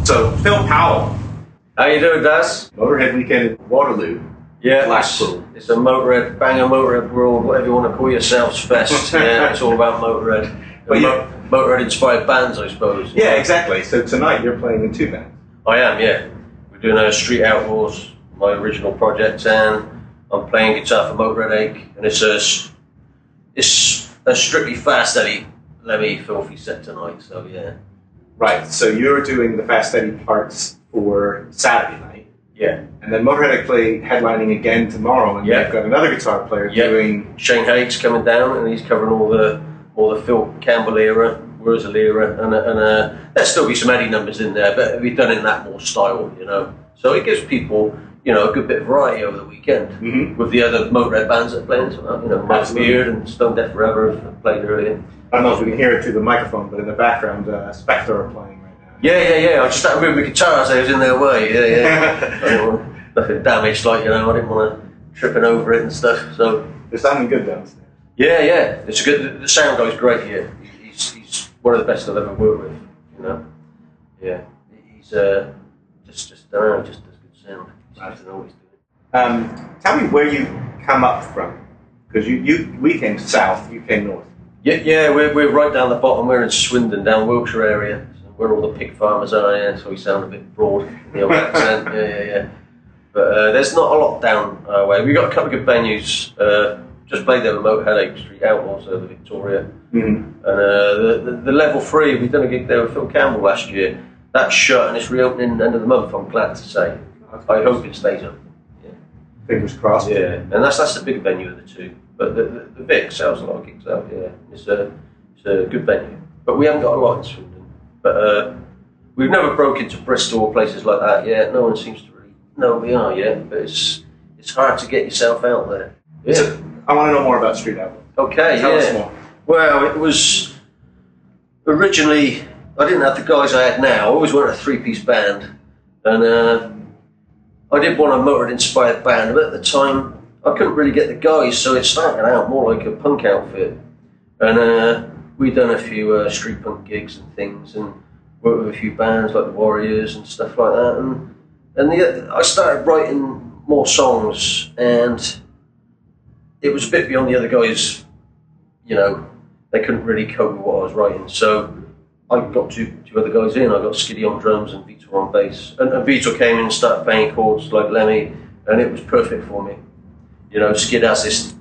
So, Phil Powell. How you doing, Daz? Motörhead Weekend in Waterloo. Yeah, Blackpool. it's a Motörhead, banger Motörhead world, whatever you want to call yourselves fest. Yeah, it's all about Motörhead. But Motörhead inspired bands, I suppose. Yeah, exactly. So tonight you're playing in 2 bands. I am, yeah. We're doing a Street Outlaws, my original project, and I'm playing guitar for Motörheadache, and it's a strictly fast Eddie Lemmy filthy set tonight. So yeah. Right. So you're doing the fast Eddie parts for Saturday night. Yeah. And then Motörhead play headlining again tomorrow, and they've got another guitar player doing. Shane Haig's coming down, and he's covering all the Phil Campbell era, Löser era, and there'll still be some Eddie numbers in there, but it'll be done in that more style, you know. So it gives people, you know, a good bit of variety over the weekend with the other Motörhead bands that are playing. So, you know, Mike Beard and Stone Deaf Forever have played earlier. I don't know if we can hear it through the microphone, but in the background, Spectre are playing right now. Yeah. I just started moving my guitars. I was in their way. Yeah. Nothing damaged, like, you know. I didn't want to tripping over it and stuff. So they're sounding good downstairs. Yeah. It's a good. The sound guy's great here. He's one of the best I've ever worked with. You know. Yeah. He's just does good sound. He's always doing. Tell me where you come up from, because we came south, you came north. Yeah, we're right down the bottom. We're in Swindon, down Wiltshire area, so where all the pig farmers are. Yeah, so we sound a bit broad in the old accent. Yeah. But there's not a lot down our way. We got a couple of good venues. Just played there with Motörheadache, Street Outlaws over Victoria, and the level 3. We've done a gig there with Phil Campbell last year. That's shut and it's reopening end of the month. I'm glad to say. I hope it stays up. Yeah. Fingers crossed. Yeah, and that's the big venue of the two. But the Vic sells a lot of gigs out. Yeah, it's a good venue. But we haven't got a lot in Swindon. But we've never broke into Bristol or places like that yet. No one seems to really know we are yet. But it's hard to get yourself out there. Yeah. So, I want to know more about Street Outlaws. Okay. Tell us more. Well, it was originally. I didn't have the guys I had now. I always wanted a 3-piece band, and I did want a Motörhead-inspired band, but at the time I couldn't really get the guys, so it started out more like a punk outfit. And we'd done a few street punk gigs and things, and worked with a few bands like the Warriors and stuff like that. And I started writing more songs, and it was a bit beyond the other guys. You know, they couldn't really cope with what I was writing, so I got two other guys in. I got Skiddy on drums and Vitor on bass. And Vitor came in and started playing chords like Lemmy, and it was perfect for me. You know, Skid has this,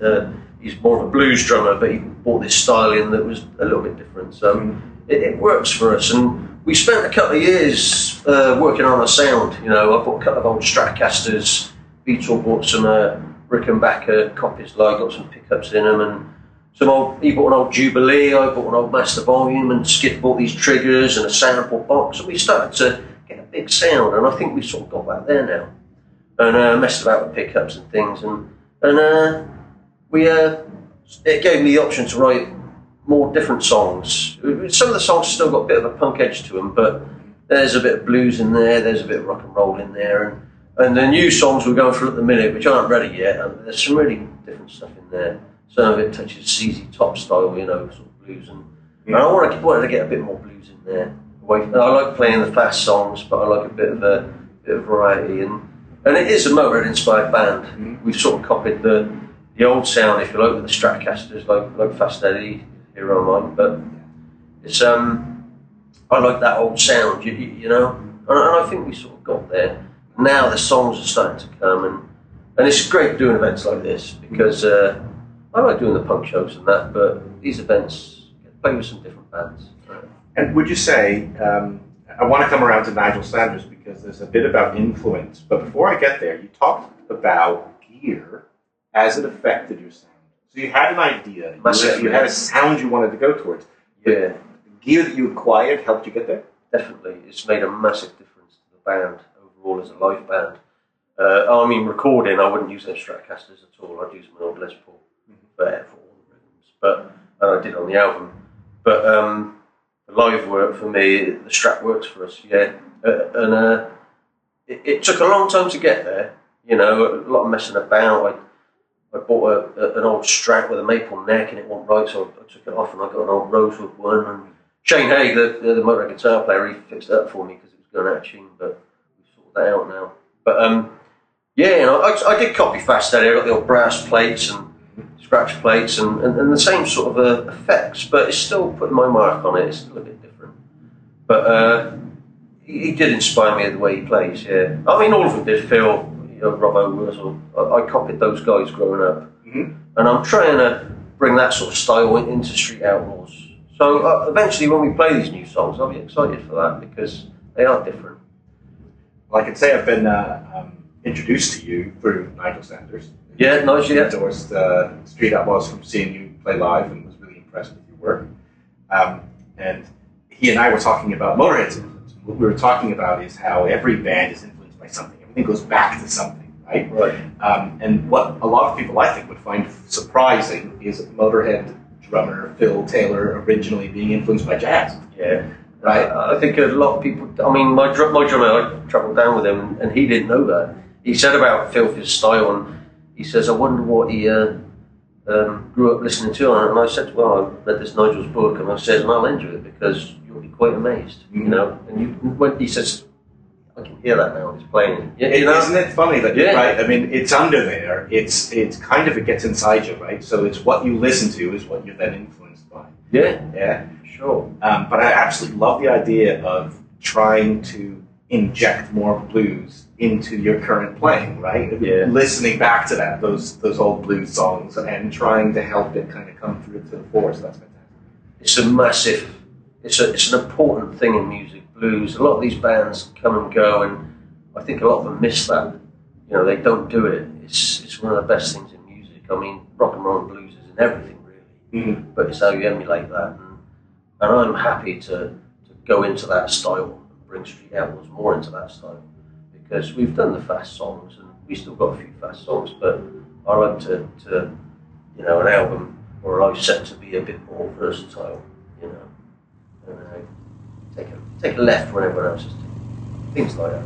he's more of a blues drummer, but he brought this style in that was a little bit different. So it works for us. And we spent a couple of years working on our sound. You know, I bought a couple of old Stratocasters. Vitor bought some Rickenbacker copies, like got some pickups in them, and he bought an old Jubilee, I bought an old Master Volume, and Skid bought these triggers and a sample box, and we started to get a big sound, and I think we've sort of got that there now. And messed about with pickups and things, and it gave me the option to write more different songs. Some of the songs still got a bit of a punk edge to them, but there's a bit of blues in there, there's a bit of rock and roll in there, and the new songs we're going through at the minute, which aren't ready yet, and there's some really different stuff in there. Some of it touches ZZ Top style, you know, sort of blues, and I wanted to get a bit more blues in there. I like playing the fast songs, but I like a bit of variety, and it is a Motörhead inspired band. We've sort of copied the old sound, if you like, with the Stratocasters, like Fast Eddie, Hero of Mine, but it's I like that old sound, you know, and I think we sort of got there. Now the songs are starting to come, and it's great doing events like this because. I like doing the punk shows and that, but these events, play with some different bands. And would you say, I want to come around to Nigel Sanders because there's a bit about influence, but before I get there, you talked about gear as it affected your sound. So you had an idea, you had a sound you wanted to go towards. Yeah. The gear that you acquired helped you get there? Definitely. It's made a massive difference to the band overall as a live band. I mean, recording, I wouldn't use those Stratocasters at all. I'd use my old Les Paul. For all the rhythms, and I did on the album. But the live work for me, the Strat works for us, yeah. And it took a long time to get there. You know, a lot of messing about. I bought an old Strat with a maple neck, and it wasn't right, so I took it off, and I got an old rosewood one, Shane Haig, the Motorhead guitar player, he fixed it up for me because it was going out of tune, but we've sorted that out now. But yeah, you know, I did copy Fast Eddie. I got the old brass plates and scratch plates and the same sort of effects, but it's still putting my mark on it. It's still a bit different. But he did inspire me the way he plays, yeah. I mean, all of them did. Phil, you know, Robbo, I copied those guys growing up. And I'm trying to bring that sort of style into Street Outlaws. So eventually when we play these new songs, I'll be excited for that because they are different. Well, I can say I've been introduced to you through Nigel Sanders. Yeah, nice, yeah. He endorsed Street Outlaws from seeing you play live and was really impressed with your work. And he and I were talking about Motorhead's influence. What we were talking about is how every band is influenced by something. Everything goes back to something, right? Right. And what a lot of people, I think, would find surprising is Motorhead drummer Phil Taylor originally being influenced by jazz. Yeah. Right? I think a lot of people, I mean, my drummer, I travelled down with him and he didn't know that. He said about Phil's style and he says, I wonder what he grew up listening to. And I said, well, I read this Nigel's book and I said, and I'll enjoy it because you'll be quite amazed, you know. And when he says, I can hear that now, he's playing it. You know? Isn't it funny that, right? I mean, it's under there. It's kind of, it gets inside you, right? So it's what you listen to is what you're then influenced by. Yeah. Yeah. Sure. But I absolutely love the idea of trying to inject more blues into your current playing, right? Yeah. Listening back to those old blues songs and trying to help it kind of come through to the fore. So that's fantastic. It's a massive, it's an important thing in music, blues. A lot of these bands come and go, and I think a lot of them miss that. You know, they don't do it. It's one of the best things in music. I mean, rock and roll and blues is in everything, really. But it's how you emulate that. And I'm happy to go into that style and bring Street Outlaws more into that style. Because we've done the fast songs, and we still got a few fast songs, but I like to you know, an album or a live set to be a bit more versatile, you know, and take a left when everyone else is doing things like that.